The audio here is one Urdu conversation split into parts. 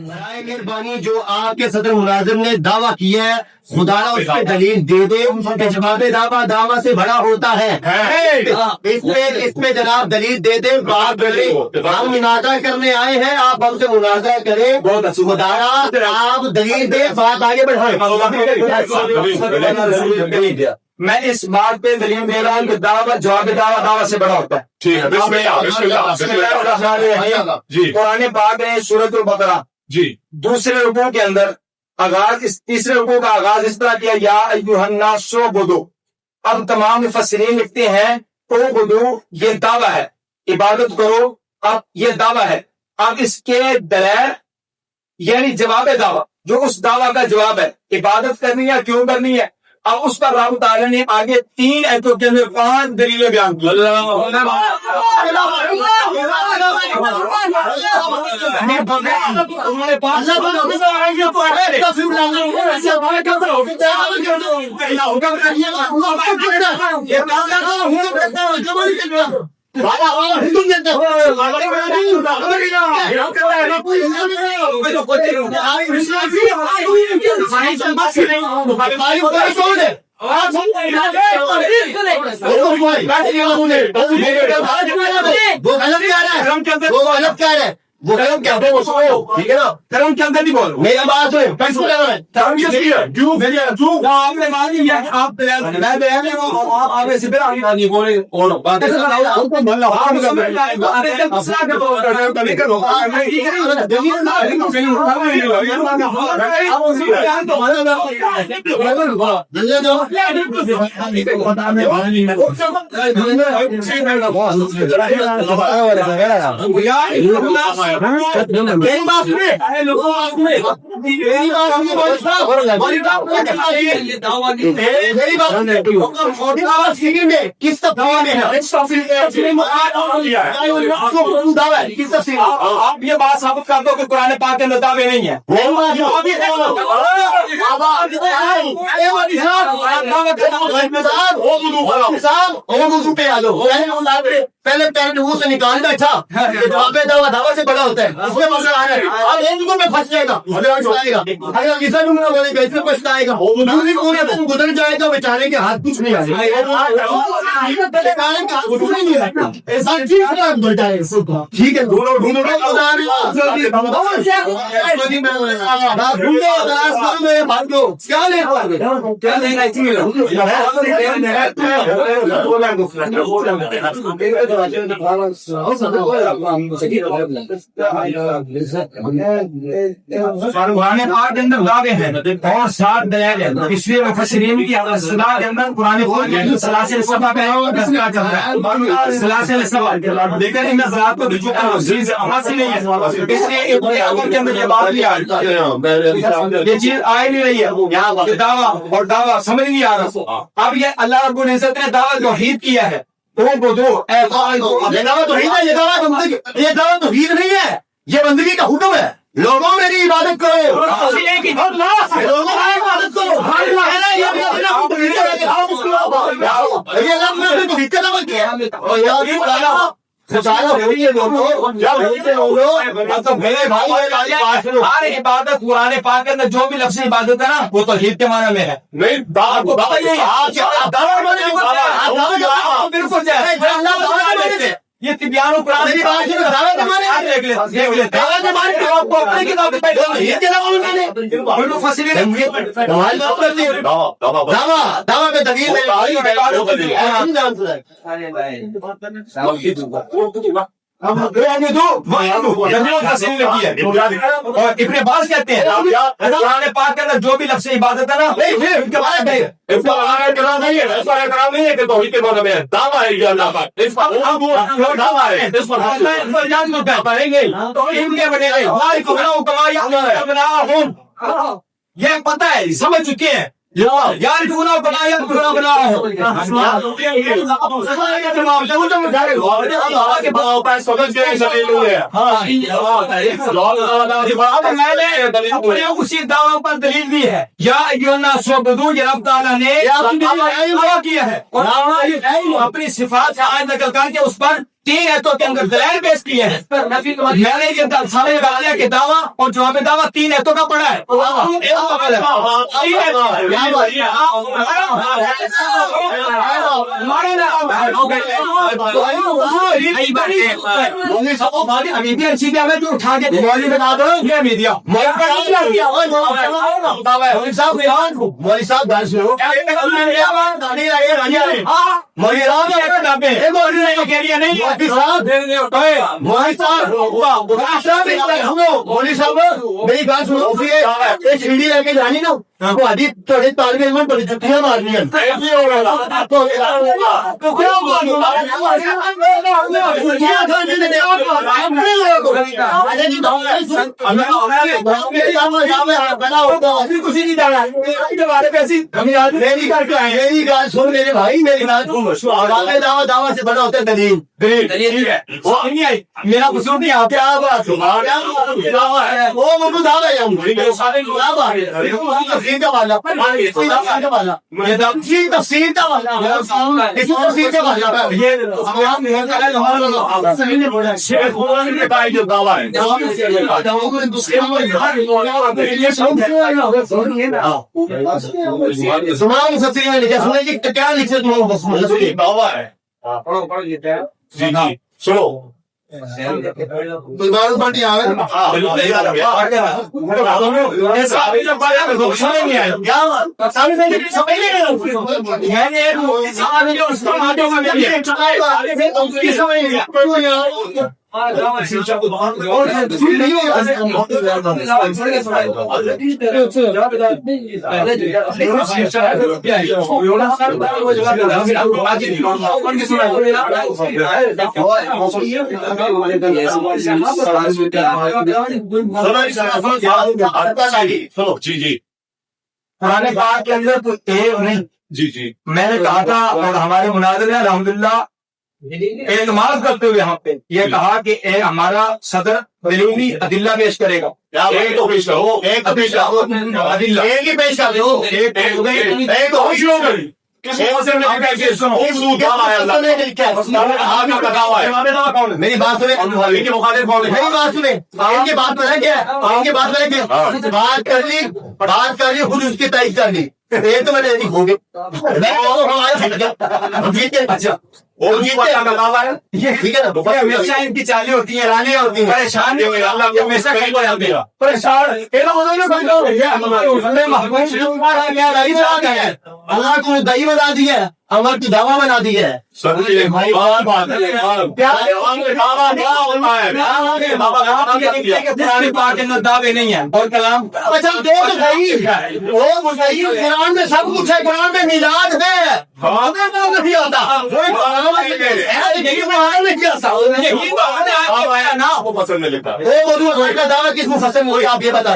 مہربانی جو آپ کے صدر ملازم نے دعویٰ کیا ہے خدا اس پہ دلیل دے دے کہ جواب دعویٰ دعویٰ سے بڑا ہوتا ہے اس میں جناب دلیل دے دیں بات کریں ہم مناظرہ کرنے آئے ہیں آپ ہم سے مناظرہ کریں خدایا آپ دلیل دیں بات آگے بڑھائیں میں اس بات پہ دلیل دے رہا ہوں کہ دعوت جواب دعوت سے بڑا ہوتا ہے. ٹھیک ہے بسم اللہ. جی قرآن پاک نے سورۃ البقرہ جی دوسرے رکوع کے اندر آغاز تیسرے رکوع کا آغاز اس طرح کیا یا ایھا الناس اعبدوا. اب تمام مفسرین لکھتے ہیں اعبدوا یہ دعویٰ ہے عبادت کرو. اب یہ دعویٰ ہے اب اس کے دلائل یعنی جواب دعویٰ جو اس دعویٰ کا جواب ہے عبادت کرنی ہے کیوں کرنی ہے. اب اس پر رب تعالیٰ نے آگے 3 آیتوں کے اندر 5 دلیلیں بیان کی. وہ کیا ٹھیک ہے نا دھرم کے اندر نہیں بول میرا بات سنیں آپ نے مان لیا آپ آگے سے نہیں بولے کس تفصیل میں آپ یہ بات ثابت کر دو کہ قرآن پاک کے اندر دعوے نہیں ہے. پہلے منہ سے نکالنا تھا دعویٰ سے بڑا ہوتا ہے اس میں مسئلہ آ رہا ہے میں پھنس جائے گا پچھتائے گا گزر جائے گا بیچارے کے ہاتھ کچھ نہیں آئے ٹھیک ہے قرآن پاک کے اندر دعوے ہیں اور 7 دلائل ہیں. پچھلے مفسرین کی اصطلاح کے اندر قرآن پاک کے سلاسل سبا کا مسئلہ چل رہا ہے. سلاسل سبا لیکن ان ذات کو رجوع کرنا حاصل نہیں ہے اس لیے ابن کے اندر یہ بات نہیں آ رہی یہ چیز آ نہیں رہی ہے کہ دعویٰ اور دعویٰ سمجھ نہیں آ رہا. اب یہ اللہ رب العزت نے دعویٰ توحید کیا ہے یہ دعویٰ توحید نہیں ہے یہ بندگی کا حکم ہے. لوگوں میری عبادت کرو ہر عبادت قرآن پاک کے اندر جو بھی لفظ عبادت ہے نا وہ توحید کے معنی میں ہے. یہ تبیان قرآن اور ابن عباس کہتے ہیں قرآن پاک کے اندر جو بھی لفظ عبادت ہے نا یہ پتہ ہے سمجھ چکے ہیں یار گناہ بنایا گناہ بنا اسی دعوی پر دلیل دی ہے یا ایھا الناس اعبدوا یہ رب تعالیٰ نے کیا ہے اپنی صفات سے آیت نقل کر کے اس پر 3 ایتوں کے اندر دلائل پیش کیے ہیں. میں نے یہ سامنے لگا دیا کہ دعویٰ اور جواب دعویٰ 3 ایتوں کا پڑا ہے. اٹھا کے مولوی صاحب گال سنو مولوی صاحب میری بات سنو ایک سیڑھی لے کے جانی نا وہ حدیث تھوڑے طالب علم بڑی جتیاں مارنی ہیں میری بات سن میرے بھائی میری بات سن دعویٰ سے بڑا ہوتا ہے دلیل. میرا قصور نہیں آپ کیا بات وہ مجھے دعویٰ ہے تفصیل کا والا تفصیل کا کیا لکھ سنو جی جی قرآن پاک کے اندر کوئی ایک نہیں. جی جی میں نے کہا تھا اور ہمارے مناظر نے الحمدللہ اعتماد کرتے ہوئے یہاں پہ یہ کہا کہ ہمارا صدر دلیلی ادلہ پیش کرے گا. ایک تو پیش کرو ایک تو پیش کرو ادلہ ایک ہی پیش کر دو ایک تو خوش ہو گئی میری بات سنیں میری بات سنیں ان کی بات میں کیا ان کی بات میں بات کر لی خود اس کی تائید کر لی یہ تو میں نے نہیں ہوں گے ان کی چالی ہوتی ہیں رانی ہوتی ہیں پریشان اللہ کو دہی بنا دی ہے امر کی دوا بنا دی ہے. دعوے نہیں ہیں اور کلام قرآن میں سب کچھ ہے قرآن میں میلاد ہے نہیں ہوتا دعویٰ کس مفسر میں آپ یہ بتا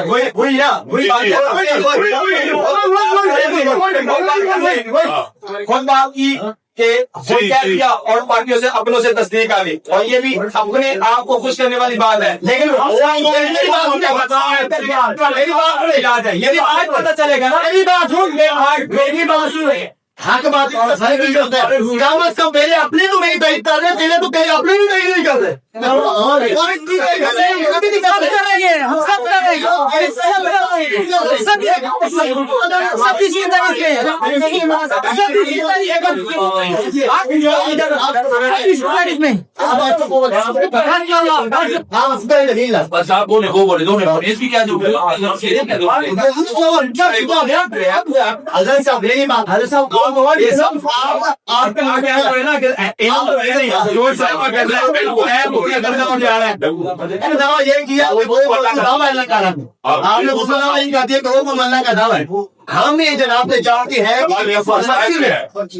خود بات کی کہ کیا اور پارٹیوں سے اپنوں سے تصدیق آ گئی اور یہ بھی اپنے آپ کو خوش کرنے والی بات ہے. لیکن یہ بھی آج پتہ چلے گا نا میری بات سن حق بات کم از کم پہلے اپنے تو نہیں تائید کر رہے پہلے تو کہیں اپنے بھی نہیں کر رہے ہم یہ جناب نے جانتے ہیں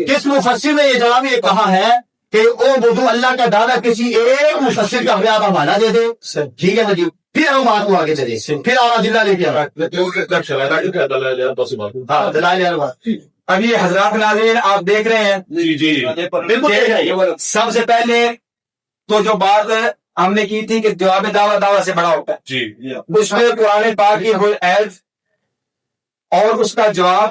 کس مفسر نے یہ جناب یہ کہا ہے کہ او بدو اللہ کا دعویٰ کسی ایک مفسر کا ہمیں آپ حوالہ دے دیں ٹھیک ہے نا جی پھر ہم بات کو آگے چلے پھر آپ دلہ لے کے ابھی حضرات ناظرین آپ دیکھ رہے ہیں سب سے پہلے تو جو بات ہم نے کی تھی کہ جواب دعویٰ سے بڑا ہوتا ہے اس میں قرآن پاک کی کوئی ایت اور اس کا جواب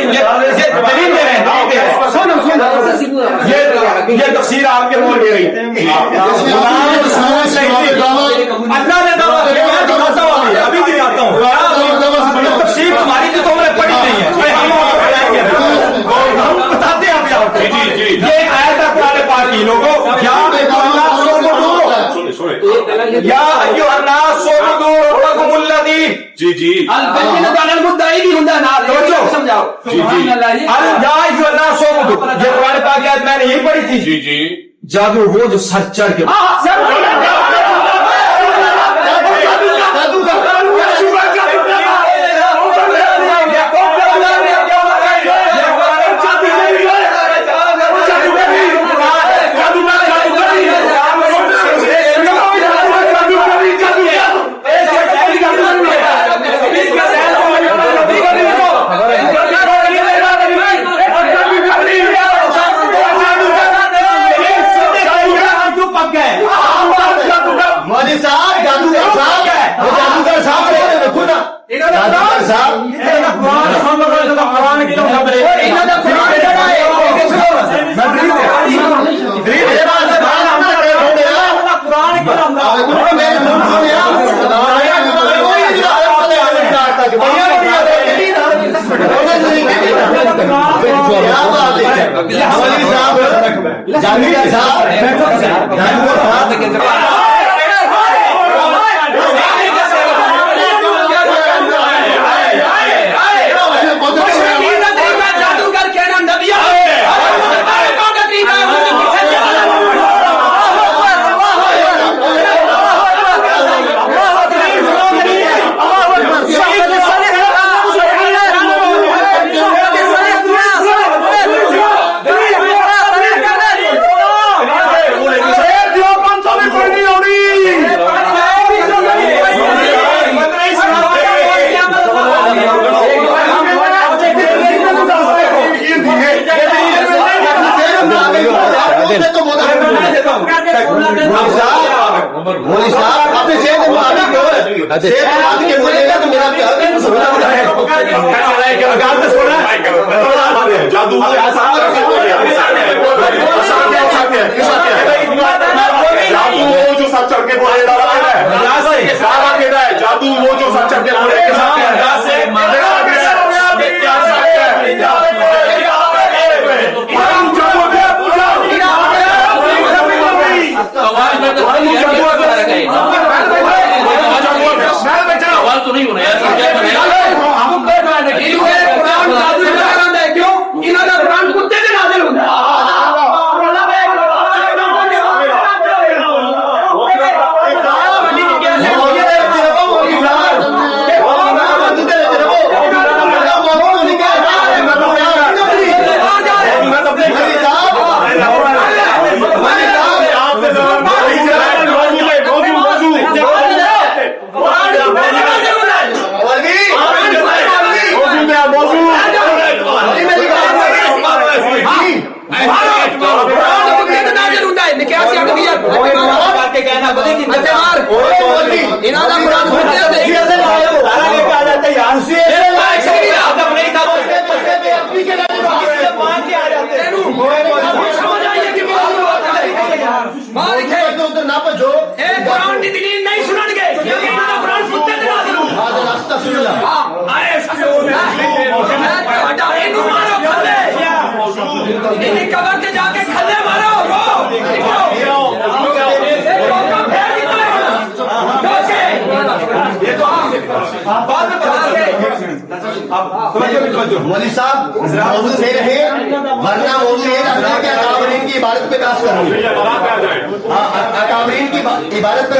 دلیل دے رہے ہیں. یہ تفسیر آپ کے منہ لے رہی ہے. اللہ نے دعویٰ کیا ہے, دکھاتا ہوں ابھی دکھاتا ہوں. تفسیر ہماری تو تم نے پڑھی نہیں ہے, ہم بتاتے ہیں ابھی آپ کو. یہ آیت ہے قرآن پاک کی. لوگوں یا ایھا الناس اعبدوا ربکم الذی البینۃ علی المدعی بھی ہوندا نا سمجھاؤ. سبحان اللہ. یا ایھا الناس اعبدوا, یہ قرآن پاک کی آیت میں نے یہی پڑھی تھی. جادو وہ جو سر چڑھ کے مولوی صاحب موضوع سے رہے, ورنہ موضوع یہ رکھنا کہ اکابرین کی عبادت پہ بحث کروں. اکابرین کی عبادت پہ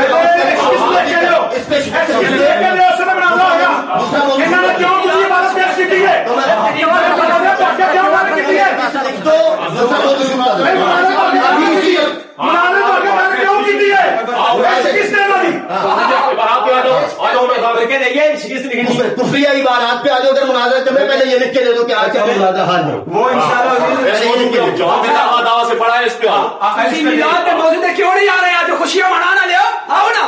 کفری عبادات پہ آ جاؤ. اگر مناظرہ کرنے پہلے یہ لکھ کے دے دو کہ آج کا مناظرہ حال ہے. وہ انشاءاللہ دعویٰ سے پڑھا ہے اس پہ. میلاد کے موضوع پہ کیوں نہیں آ رہے ہیں؟ جو خوشیاں منانا لے آؤ نا.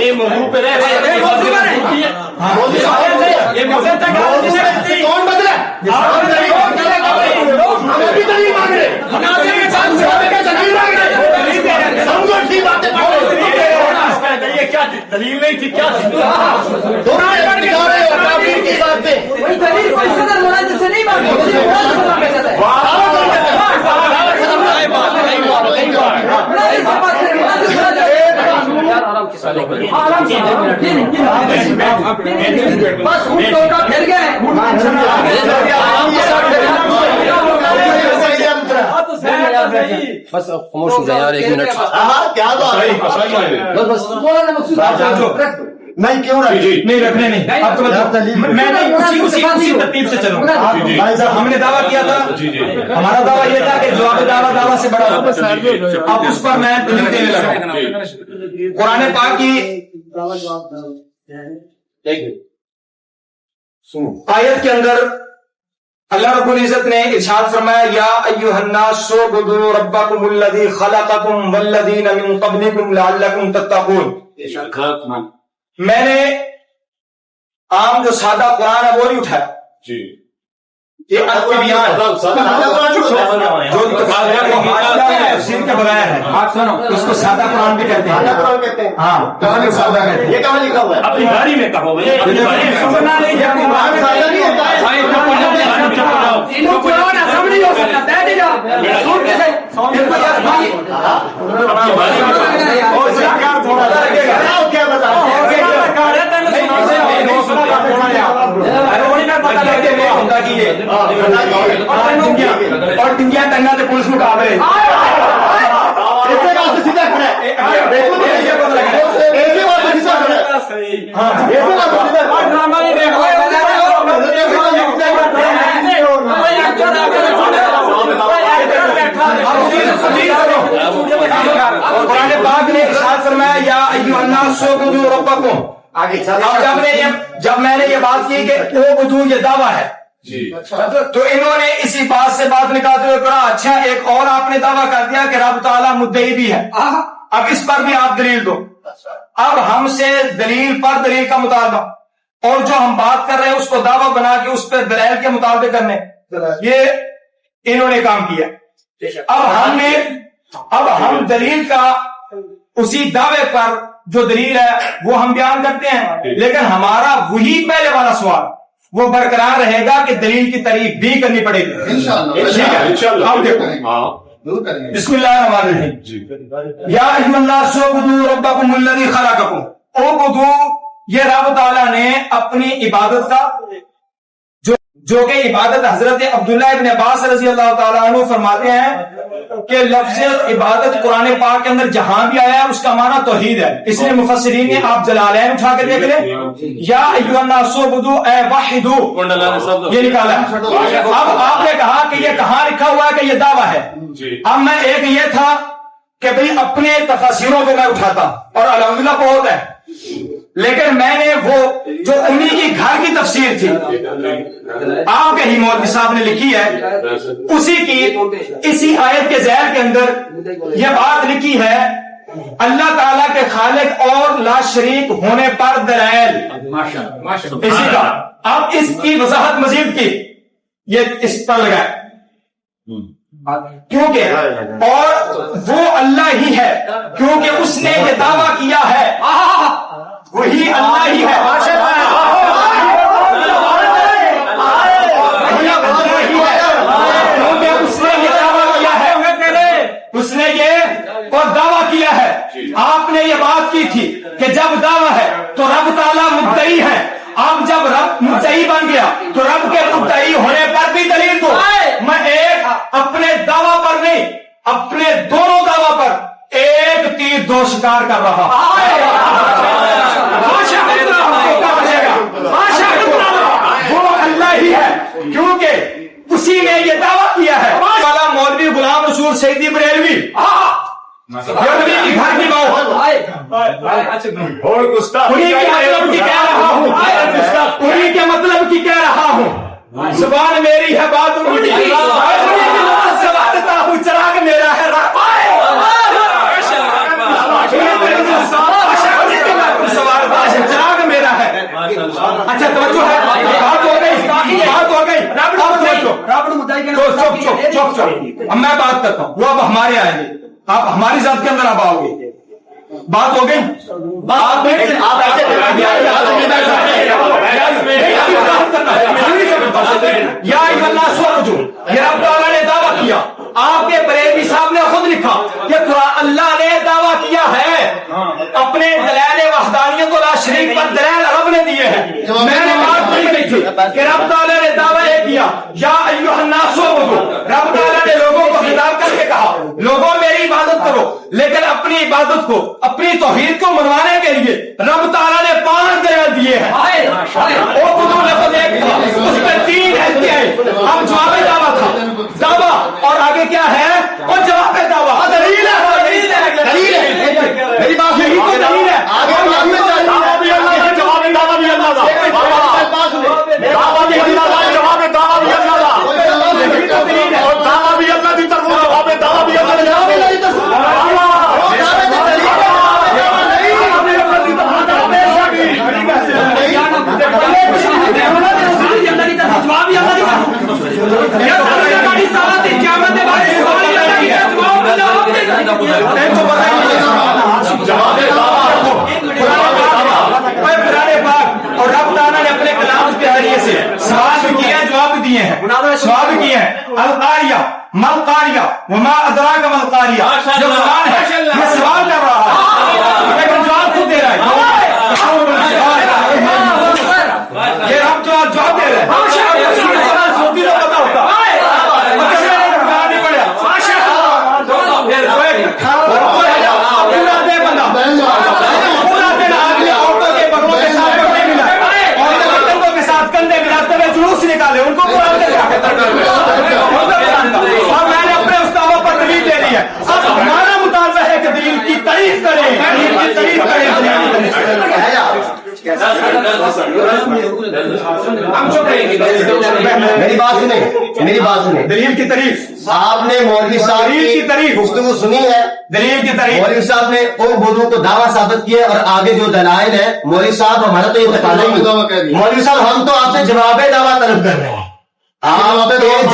یہ موضوع پہ رہے کون بدلا دلیل نہیں تھی کیا بس خاموش ہو جائے یار 1 منٹ. کیا میں کیوں نہیں رکھنے نہیں اب تو میں اسی ترتیب سے چلوں. ہم نے دعویٰ کیا تھا, ہمارا دعویٰ یہ تھا کہ جواب دعویٰ سے بڑا ہوتا. اب اس پر میں دلیل دینے لگا. قرآن پاک کی آیت کے اندر اللہ رب العزت نے ارشاد فرمایا یا ایھا الناس اعبدوا ربکم الذی خلقکم والذین من قبلکم لعلکم تتقون. میں نے عام جو سادہ قرآن ہے وہ نہیں اٹھایا, یہ القرآن جو تفسیر کے بغیر ہے اس کو سادہ قرآن بھی کہتے ہیں. ہاں سادہ کہتے ہیں. یہ کہاں لکھا ہوا ہے؟ اپنی گاڑی میں کہو اور ٹنگیاں ٹنگا سے پولیس مقابلے قرآن پاک نے ارشاد فرمایا یا ایھا الناس اعبدوا ربکم. جب میں نے یہ بات کی کہ اعبدوا یہ دعویٰ ہے تو انہوں نے اسی بات سے بات نکالتے ہوئے کہا اچھا ایک اور آپ نے دعویٰ کر دیا کہ رب تعالیٰ مدعی بھی ہے, اب اس پر بھی آپ دلیل دو. اب ہم سے دلیل پر دلیل کا مطالبہ اور جو ہم بات کر رہے ہیں اس کو دعویٰ بنا کے اس پہ دلائل کے مطالبے کرنے, یہ انہوں نے کام کیا. اب ہم دلیل کا اسی دعوے پر جو دلیل ہے وہ ہم بیان کرتے ہیں, لیکن ہمارا وہی پہلے والا سوال وہ برقرار رہے گا کہ دلیل کی تعریف بھی کرنی پڑے گی انشاءاللہ. بسم اللہ الرحمن الرحیم. یا ایھا الناس اعبدوا ربکم الذی خلقکم. اعبدوا یہ رب تعالیٰ نے اپنی عبادت کا جو کہ عبادت حضرت عبداللہ ابن عباس رضی اللہ تعالیٰ عنہ فرماتے ہیں کہ لفظ عبادت قرآن پاک کے اندر جہاں بھی آیا ہے اس کا معنی توحید ہے. اس لیے مفسرین نے آپ جلالین اٹھا کے دیکھ لیں یا ایھا الناس اعبدوا اے وحدوا یہ نکالا ہے. اب آپ نے کہا کہ یہ کہاں لکھا ہوا ہے کہ یہ دعویٰ ہے. اب میں ایک یہ تھا کہ بھئی اپنے تفاسیروں کو میں اٹھاتا اور الحمدللہ بہت ہے, لیکن میں نے وہ جو انہی کی گھر کی تفسیر تھی آپ کے ہی مولوی صاحب نے لکھی ہے اسی کی اسی آیت کے ذیل کے اندر یہ بات لکھی ہے اللہ تعالیٰ کے خالق اور لا شریک ہونے پر دلائل اسی کا. اب اس کی وضاحت مزید کی یہ اس پر لگا کیونکہ اور وہ اللہ ہی ہے کیونکہ اس نے یہ دعویٰ کیا ہے وہی اللہ ہی ہے. اس نے یہ دعویٰ کیا ہے, اس نے یہ اور دعویٰ کیا ہے. آپ نے یہ بات کی تھی کہ جب دعویٰ ہے تو رب تعالیٰ مدعی ہے. اب جب رب مدعی بن گیا تو رب کے مدعی ہونے پر بھی دلیل دو. میں ایک اپنے دعویٰ پر نہیں اپنے دونوں دعویٰ پر ایک تیر دو شکار کر رہا. وہ اللہ ہی ہے کیونکہ اسی نے یہ دعویٰ کیا ہے. مولوی غلام رسول سیدی بریلوی گھر کی بات انہیں کے مطلب کی کہہ رہا ہوں. زبان میری ہے بات سوالتا ہوں چراغ میرا ہے اچھا توجہ ہے، بات ہو گئی، بات ہو گئی، اب توجہ، چپ چپ، اب میں بات کرتا ہوں، وہ اب ہمارے آئیں گے، آپ ہماری ذات کے اندر اب آؤ گے، بات ہو گئی، آپ یا الناس وعبدوا، یہ رب تعالیٰ نے دعویٰ کیا، آپ کے بریلوی صاحب نے خود لکھا کہ اللہ نے دعویٰ کیا ہے اپنے دلائل وحدانیت لا شریک پر دلائل عرب نے دیے ہیں، میں نے بات نہیں کی تھی کہ رب تعالیٰ نے دعویٰ یہ کیا یا ایھا الناس وعبدوا، رب تعالیٰ نے لوگوں کو خطاب کر کے کہا لوگوں میری عبادت کرو، لیکن اپنی عبادت کو اپنی توحید کو منوانے کے لیے رب تعالیٰ نے 5 دلائل دیے ہیں، اعبدوا لفظ ایک تھا، اس میں 3 ایسے ہیں، اب جواب دعویٰ تھا، دعویٰ اور آگے کیا ہے اور جواب دعویٰ، دلیل ہے، دلیل ہے، میری بات یہی تو دلیل ہے، آگے دعویٰ بھی اللہ بھی اللہ کا، جواب دعویٰ بھی اللہ کا، دعویٰ بھی اللہ کا، جواب دعویٰ بھی اللہ کا، اور دعویٰ بھی اللہ کی طرف، جواب دعویٰ بھی اللہ کی طرف، اور رب تعالیٰ نے اپنے کلام کے ذریعے سے سوال بھی کیے ہیں، جواب بھی دیے ہیں، سوال بھی کیے ہیں، القاریہ مل قاریہ وما ادراک مل قاریہ، جو قرآن ہے یہ سوال کر رہا ہے لیکن جواب خود دے رہا ہے، یہ رب جواب دے رہے ہیں، سوتی تو پتا ہوتا پورا دے بندہ پورا دن آدمی عورتوں کے بغلوں کے ساتھ کندھے ملائے اور بندوں کے ساتھ کندھے ملاتے ہوئے جلوس نکالے، ان کو قرآن دے اور میں نے اپنے استادوں پر دلیل دے دی ہے، اب ہمارا مطالبہ ہے کہ دلیل کی تعریف کریں، دلیل کی تعریف کریں، ہم چپ رہیں گے، میری بات سنیں، میری بات سنیں، دلیل کی تعریف، آپ نے مولوی صاحب دلیل کی تعریف، گفتگو سنی ہے، دلیل کی تعریف، مولوی صاحب نے ان بدو کو دعویٰ ثابت کیا اور آگے جو دلائل ہے مولوی صاحب ہمارا تو یہ بتانا ہی نہیں، مولوی صاحب ہم تو آپ سے جواب دعویٰ طلب کر رہے ہیں، آپ تو جواب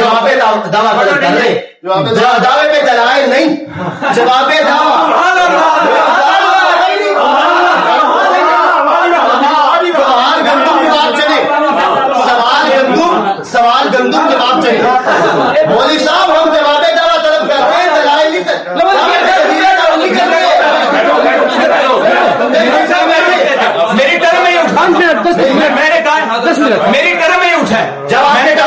دعویٰ طلب کر رہے ہیں، دعوے پہ دلائل نہیں، جواب دعویٰ، سوال گندم جواب چاہیے، مولوی صاحب ہم جواب دعویٰ طلب کر رہے ہیں، دلائل نہیں کر رہے، میری ٹرم میں اٹھا، میری ٹرم میں اٹھا ہے، جب میں نے کہا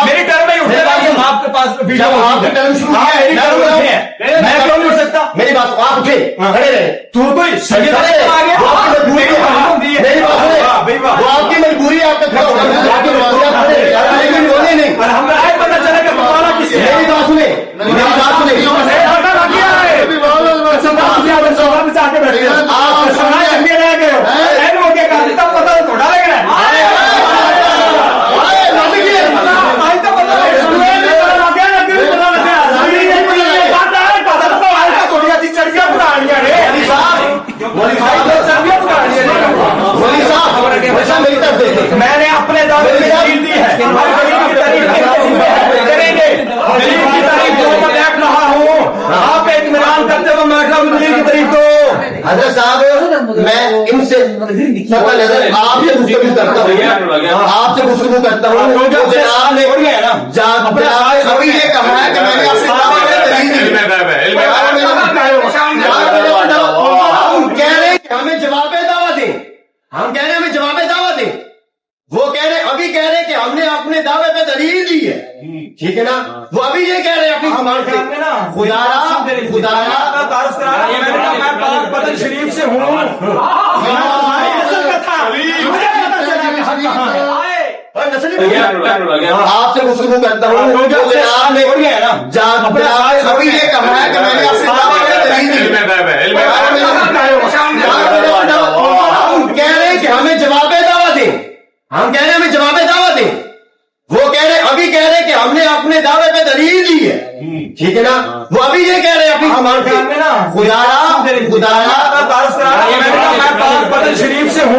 میری ٹرم میں اٹھے گا آپ کے پاس میں کیوں نہیں اٹھ سکتا، میری بات آپ اٹھے کھڑے رہے، تو کوئی سجدہ آ گیا، وہ آپ کی مجبوری ہے، آپ کا کھڑا ہوگا لیکن بولے نہیں، ہم آئے پتہ چلا کہ بتانا کس نے، میری بات سنیں، میری بات سنیں، آپ سنا چنگے رہ گئے ہو کے کہا تب پتا تھوڑا لگ رہا ہے، میں نے اپنے دعوے میں دلیل دی ہے، کریں گے دلیل کی تعریف جو میں دیکھ رہا ہوں، آپ اطمینان کرتے ہوئے میں دلیل کی تعریف کو حضرت صاحب میں ان سے قطع نظر آپ سے گفتگو کرتا ہوں، آپ سے گفتگو کرتا ہوں، جناب نے ابھی یہ کہا ہے کہ میں نے آپ سے ہم کہہ رہے ہیں کہ ہمیں جواب دعویٰ دیں، ہم کہہ رہے ہیں ہمیں جواب دعویٰ دیں، وہ کہہ رہے ابھی کہہ رہے کہ ہم نے اپنے دعوے پہ دلیل دی ہے، ٹھیک ہے نا، وہ ابھی یہ کہہ رہے ہیں اپنی زبان سے میں پاک بدن شریف سے ہوں، آپ سے گفتگو کرتا ہوں، جناب نے ابھی یہ کہا ہے کہ میں نے اپنے دعوے پہ دلیل دی ہے، ہم کہہ رہے ہیں کہ ہمیں جواب دعویٰ دیں، ہم کہہ رہے ہیں ہمیں جواب دعویٰ دیں، وہ کہہ رہے ابھی کہہ رہے کہ ہم نے اپنے دعوے پہ دلیل دی ہے، ٹھیک ہے نا، وہ ابھی یہ کہہ رہے ہیں اپنی زبان سے میں پاک بدن شریف سے ہوں،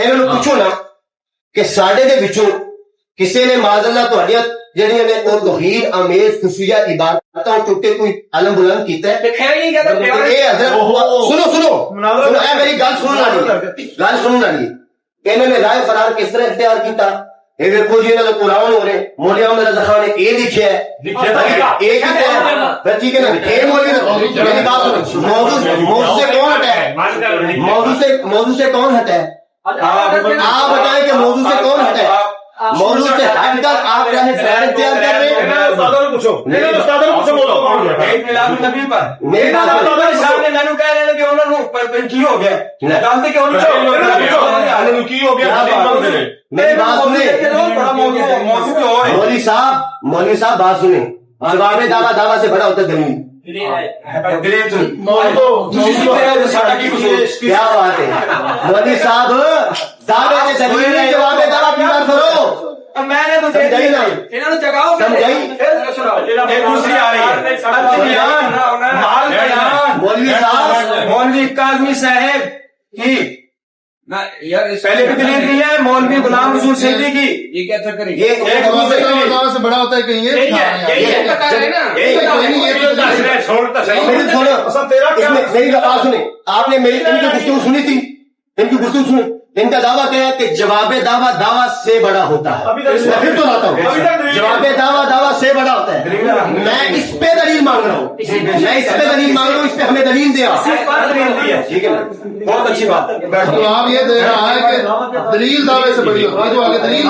ਇਹਨਾਂ ਨੂੰ ਪੁੱਛੋ ਨਾ ਕਿ ਸਾਡੇ ਦੇ ਵਿੱਚੋਂ ਕਿਸੇ ਨੇ ਮਾਜ਼ਅੱਲਾ ਤੁਹਾਡੀਆਂ ਜਿਹੜੀਆਂ ਨੇ ਉਹ ਤੌਹੀਦ ਅਮੇਜ਼ ਖੁਫੀਆ ਇਬਾਦਤਾਂ ਚੁੱਕੇ ਕੋਈ ਅਲਮ ਬੁਲੰਦ ਕੀਤਾ ਹੈ خیر نہیں کہتا ਇਹ حضرت سنو اے میری گل سننا نہیں انہوں نے رائے فرار کس طرح اختیار کیتا یہ دیکھو جی انہوں نے قرآن ہو رہے مولوی احمد رضا خان نے یہ لکھا ہے یہ کیتا ہے ٹھیک ہے نا یہ مولوی میری بات سنو موضوع سے کون ہٹا ہے موضوع سے کون ہٹا ہے آپ بتائیں کہ موضوع سے کون ہٹا ہے موضوع سے ہٹ کر آپ کیا ہے خیر اختیار کر رہے ہیں نبی پر میرے سامنے مینو کہہ رہے ہیں کہ انہوں نے کی ہو گیا جانتے کہ انہوں نے کی ہو گیا میری بات سنیں مولوی صاحب بات سنیں جواب دعویٰ سے بڑا ہوتا ہے دلیل کیا بات ہے مولوی صاحب دعوے سے دلیل نہیں جواب دعویٰ کی بات کرو میں نے تو سمجھائی نا انہوں نے جگاؤ سمجھائی ایک دوسری آ رہی ہے مولوی صاحب مولوی کاظمی صاحب کی پہلے بھی دلیل دی ہے مولوی غلام رسول سیدھی کی یہ کیا چکر ہے یہ ایک دوسرے کے سے بڑا ہوتا ہے کہیں میری بات سنیں آپ نے میری ان کی گفتگو سنی تھی ان کی گفتگو سنی ان کا دعویٰ کیا ہے کہ جواب دعویٰ سے بڑا ہوتا ہے میں پھر تو لاتا ہوں جواب دعویٰ سے بڑا ہوتا ہے میں اس پہ دلیل مانگ رہا ہوں اس پہ ہمیں دلیل دیا ٹھیک ہے بہت اچھی بات تو آپ یہ دے رہا ہے کہ دلیل دعوے سے بڑی ہوتی ہے جو آگے دلیل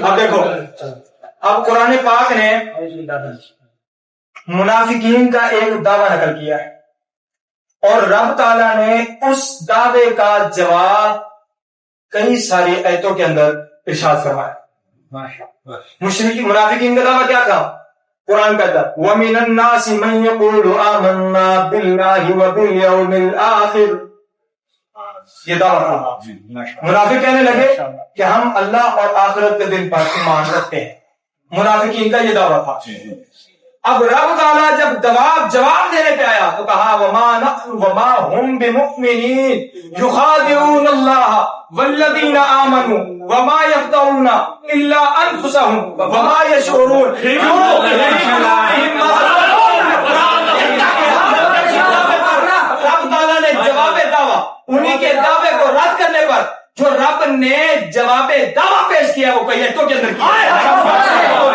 اب دیکھو اب قرآن پاک نے منافقین کا ایک دعویٰ نقل کیا ہے اور رب تعالیٰ نے اس دعوے کا جواب کئی ساری آیتوں کے اندر ارشاد فرمایا منافقین کا دعویٰ کیا تھا قرآن کہتا وَمِنَ النَّاسِ مَن يَقُولُ آمَنَّا بِاللَّهِ وَبِالْيَوْمِ الْآخِرِ یہ دعویٰ تھا منافق کہنے لگے کہ ہم اللہ اور آخرت کے دن پر ایمان رکھتے ہیں منافقین کا یہ دعویٰ تھا اب رب تعالیٰ جب جواب دینے پہ آیا تو کہا وما هم بمؤمنین یخادعون اللہ والذین آمنوا وما یخدعون الا انفسهم وما یشعرون رب تعالیٰ نے جواب دعویٰ انہی کے دعوے کو رد کرنے پر جو رب نے جواب دعویٰ پیش کیا وہ کئی آیتوں کے اندر کیا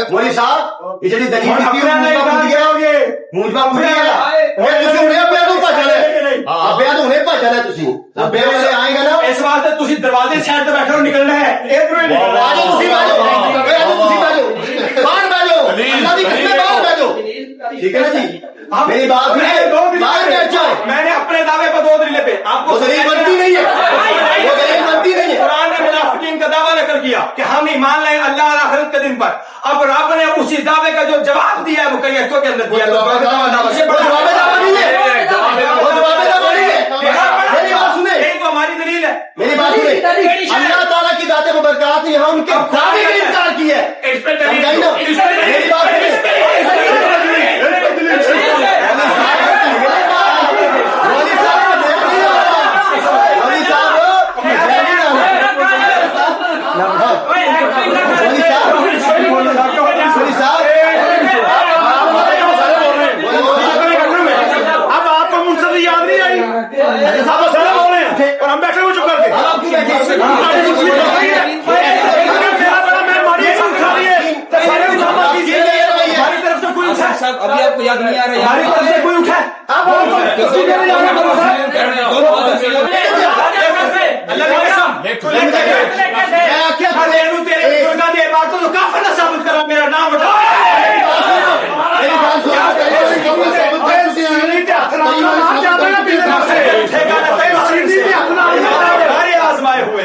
مولوی صاحب یہ جڑی دلیل آئے گا نا اس واسطے تسی دروازے سائڈ تے بیٹھے ہو نکلنا ہے ٹھیک ہے نا جی میری بات میں نے اپنے دعوے پر 2 دلیلیں پہ آپ کو دلیل بنتی نہیں ہے قرآن نے منافقین کا دعویٰ نقل کیا کہ ہم ایمان لائیں اللہ اور آخرت کے دن پر اب رب نے اسی دعوے کا جو جواب دیا ہے وہ کئی آیتوں کے اندر دیا ہماری دلیل ہے میری بات سنیں اللہ تعالیٰ کی ذات مبارکات نے یہاں ان کے دعوے کا انکار کیا ہے میری بات اب آپ کو منصفی یاد نہیں آئی اور ہم بیٹھے ہوئے چپ کر کے ابھی آپ کو یاد نہیں آ رہا ہماری طرف سے کوئی اٹھا میرا نام آزمائے ہوئے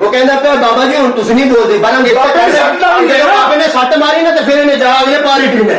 ਉਹ ਕਹਿੰਦਾ ਪਿਆ ਬਾਬਾ ਜੀ ਹੁਣ ਤੁਸੀਂ ਨਹੀਂ ਬੋਲਦੇ ਬਾਰਾਂਗੇ ਆਪਨੇ ਸੱਟ ਮਾਰੀ ਨਾ ਤੇ ਫਿਰ ਇਹਨੇ ਜਾ ਅਗਲੇ ਪਾਰੀ ਟੀਮ ਹੈ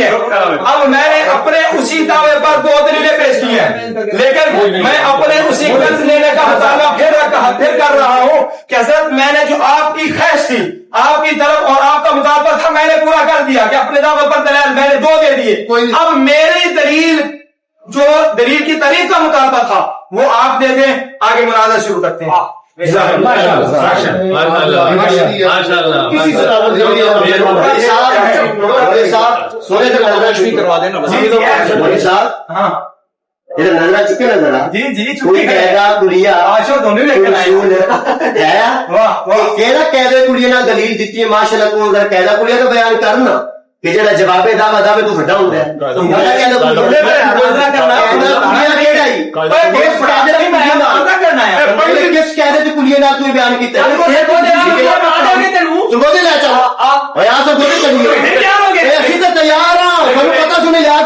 نہیں ہے. اب میں نے اپنے اسی دعوے پر 2 دلیلیں پیش کی ہیں, لیکن میں اپنے اسی قرض لینے کا مطالبہ پھر کر رہا ہوں کہ حضرت میں نے جو آپ کی خواہش تھی, آپ کی طرف اور آپ کا مطالبہ تھا, میں نے پورا کر دیا کہ اپنے دعوے پر دلائل میں نے 2 دے دیے. اب میری دلیل جو دلیل کی تاریخ کا مطالبہ تھا وہ آپ دے دیں, آگے مناظرہ شروع کرتے ہیں. نظرہ چکے نا ذرا جی کوئی کہے گا کڑیا کہہ دے کڑیا نہ دلیل دیتی ہے ماشاء اللہ کو اگر کہہ کڑیا تو بیان کرنا کہ جڑا جواب دعوی دعوے تو بڑا ہوتا ہے کڑیا نہ تو بیان کیتا تیار ہاں پتا سنے یار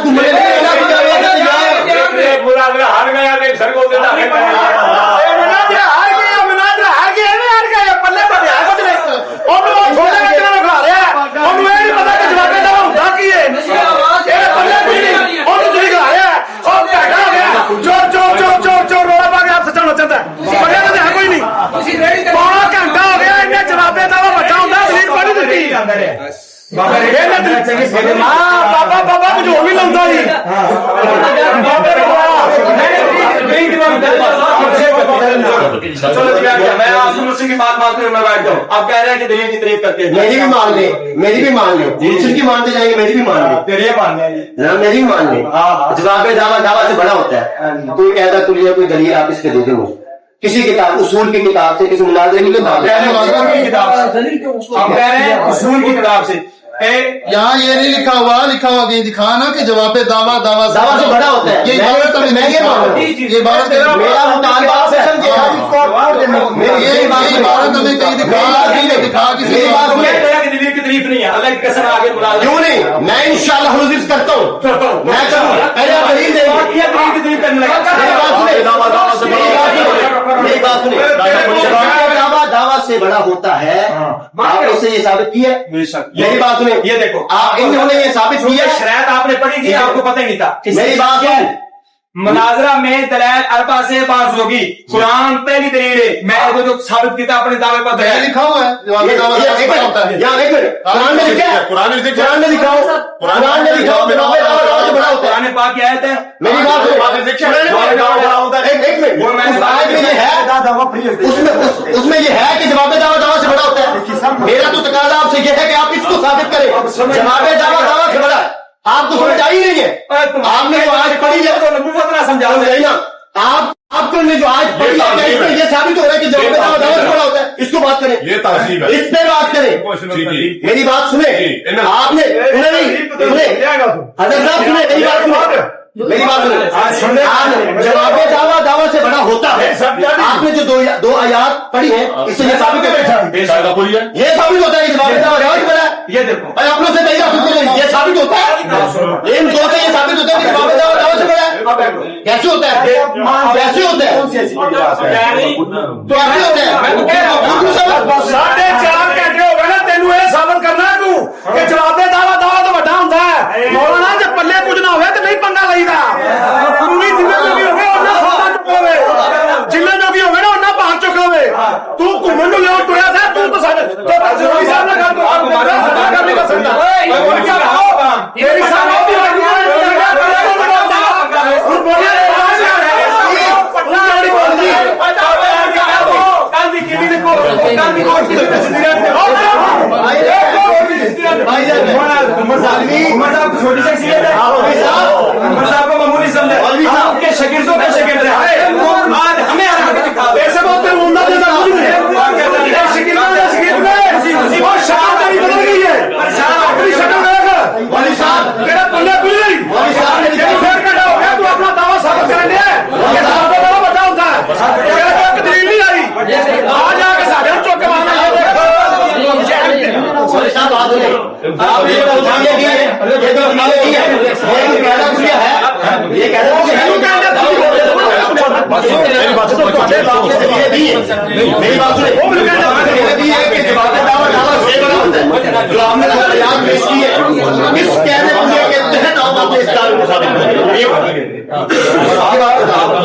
بابا کچھ ہو بھی لگتا نہیں. میں آپ سے کی بات مانتے میں بیٹھ جاؤں. آپ کہہ رہے ہیں کہ دلیل کی تعریف کرتے ہیں, میری بھی مان لیں, میری بھی مان لیں, دوسری کی مانتے جائیں گے, میری بھی مان لیں, تیرے مان لیں, میری بھی مان لیں. جواب دعویٰ سے بڑا ہوتا ہے. کوئی کہتا ہے کلیہ کوئی دلیل آپ اس کے دے دیں کسی کتاب اصول کی کتاب سے, کسی مناظرے کی کتاب سے, آپ کہہ رہے ہیں اصول کی کتاب سے. یہاں یہ نہیں لکھا ہوا کہیں دکھانا کہ جواب دعویٰ سے بڑا ہوتا ہے. یہ عبارت میں یہ عبارت میرا مطالبہ سے سمجھے یہ عبارت ہمیں کہیں دکھا کسی دلیل کی تعریف نہیں ہے. اللہ کی قسم آگے بلا کیوں نہیں, میں انشاءاللہ حضور کرتا ہوں, میں کروں پہلے دلیل دے دلیل کی تعریف کرنے میری بات سنیں, دعویٰ سے بڑا ہوتا ہے. آپ نے اسے یہ ثابت کیا ہے. میری بات سنیں, یہ دیکھو انہوں نے یہ ثابت کیا شرائط آپ نے پڑھی تھی, آپ کو پتہ ہی نہیں تھا. میری بات سن, مناظرہ میں دلائل اربع سے باز ہوگی. قرآن پہلی دلیل ہے, میں وہ جو ثابت کیا اپنے دعوے پر دلائل لکھا ہوا ہے قرآن میں لکھا ہے, قرآن میں لکھا ہو, قرآن میں لکھا ہو دعویٰ سے بڑا ہوتا ہے. قرآن پاک کی آیت ہے. میری بات اس میں یہ ہے کہ جواب دعویٰ سے بڑا ہوتا ہے. میرا تو تقاضا آپ سے یہ ہے کہ آپ اس کو ثابت کریں جواب دعویٰ سے بڑا ہے. آپ کو سمجھ آئی نہیں ہے, آپ نے جو آج پڑھی ہے تو نبوت نہ سمجھا نا, آپ نے جو آج پڑھی ہے اس میں یہ ثابت ہو رہا ہے کہ جواب دعویٰ سے بڑا ہوتا ہے. اس کو بات کریں, یہ تہذیب ہے, اس پہ بات کریں. میری بات سنیں, آپ نے حضرت صاحب سنیں, میری بات سنیں, میری بات سنیں. جواب دعویٰ سے بڑا ہوتا ہے. آپ نے جو 2 آیات پڑھی ہیں اس سے یہ ثابت ہوتا ہے, یہ ثابت ہوتا ہے کہ جواب دعویٰ سے بڑا ہے. یہ دیکھو اپنوں سے یہ ثابت ہوتا ہے, ان 2 سے یہ ثابت ہوتا ہے کہ جواب دعویٰ سے بڑا ہے. کیسے ہوتا ہے, کیسے ہوتا ہے, تو ایسے ہوتا ہے. 4.5 گھنٹے ہو گئے نا تینوں یہ ثابت کرنا کہ جواب دعویٰ تو بڑا ہوتا ہے. مولانا جب پلے کچھ نہ ہوئے تو نہیں پنگا لئی دا. قانونی جنہیں جو بھی ہوگے انہیں سودا چکا ہوئے, جنہیں جو بھی ہوگے نا انہیں باہر چکا ہوئے. تو کمن نو لیو ٹریا تھا, تو سارے تو ضروری صاحب نے کہا تو آپ نہیں کر سکتا. میری صاحب بھی چھوٹی شخصیت ہے, کو معمولی سمجھے, آپ کے شاگردوں کے شاگرد ہیں. آج ہمیں ایسے بہت اپنا دعویٰ ثابت کریں گے بتا ہوتا ہے. دلیل نہیں آئی, آج آ کے سارے چوک کے مانا میری بات جو ہم نے پیش کی ہے,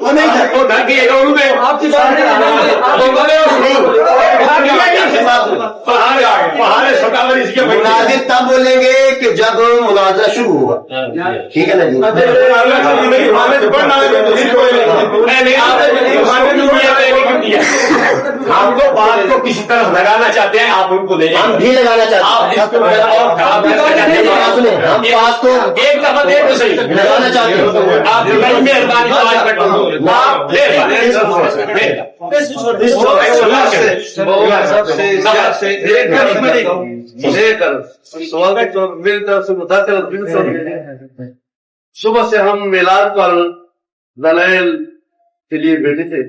وہ نہیں تھا وہ ڈھک گئے انہوں نے آپ کی بات پہاڑ ستاور اس کے مناظر تب بولیں گے کہ جب مناظرہ شروع ہوگا ٹھیک ہے نا جی ہم کو بات کو کسی طرف لگانا چاہتے ہیں آپ ان کو لے جائیں ہم بھی لگانا چاہتے ہیں ہم بات کو ایک دفعہ دے تو صحیح لگانا چاہتے ہیں آپ مہربانی صبح سے ہم میلاد پر دلائل کے لیے بیٹھے تھے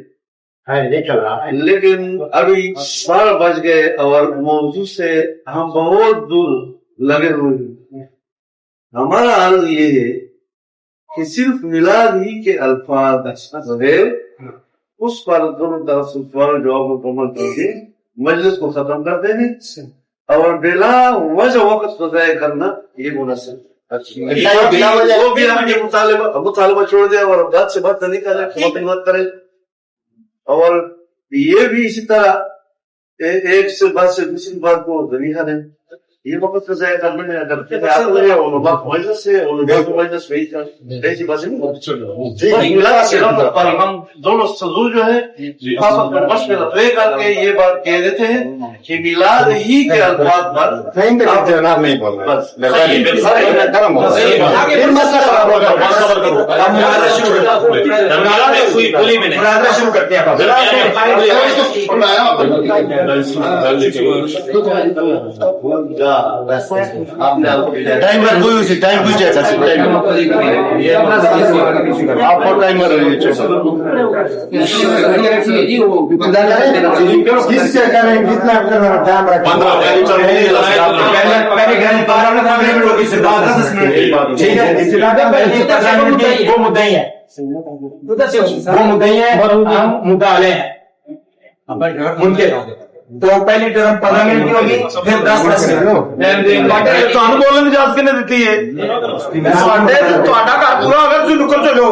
لیکن ابھی 12 بج گئے اور موضوع سے ہم بہت دور لگے ہوئے ہیں. ہمارا عرض یہ ہے کہ صرف میلاد ہی کے الفاظ بغیر اس پر دونوں طرف سے سوال جواب مکمل کر کے مجلس کو ختم کرتے ہیں اور بلا وجہ وقت کو ضائع کرنا یہ مناسب وہ بھی ہم یہ مطالبہ چھوڑ دیں اور ذات سے بات نہیں کریں مت کریں اور یہ بھی اسی طرح ایک سے بات سے دوسری بات کو دنیا دیں یہ وقت کا ضائع کرنے میں اگر مجلس سے ایسی باتیں پر ہم دونوں سزور جو ہے مشورہ طے کر کے یہ بات کہہ دیتے ہیں کہ میلاد ہی کے الفاظ پر جناب نہیں بول رہے شروع کرتے ہیں ٹائمر آپ کو ٹائمر وہ مدعی ہے ہم مدعے ہیں تو پہلی ٹرم 15 منٹ کی ہوگی پھر 10 منٹ تو ہم بولنے کی اجازت کنے دیتی ہے گھر پورا اگر تھی نکل چلو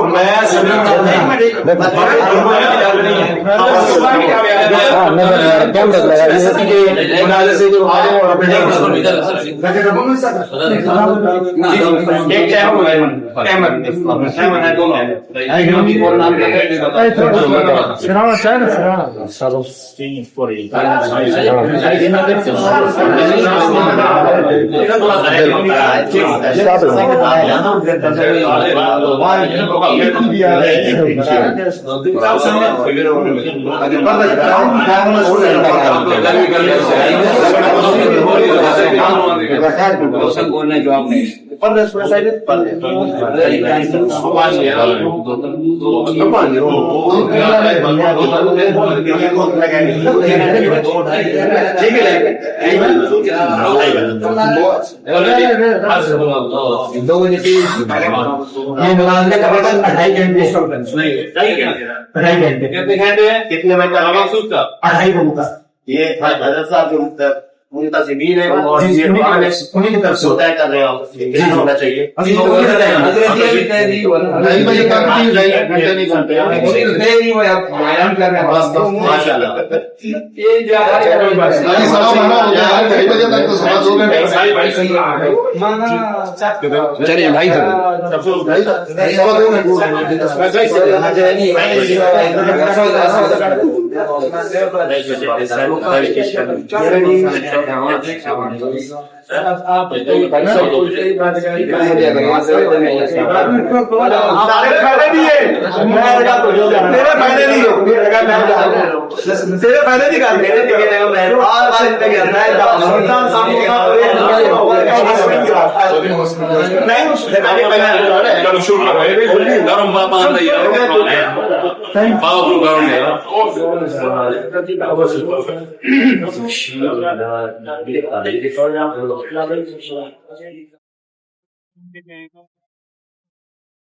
بولنے جواب نہیں کتنے میں 2.5 گھنٹہ یہ حضرت صاحب جو منتظمین ہیں اور انہیں کی طرف سے طے کر رہے ہیں ہونا چاہیے چلیے بھائی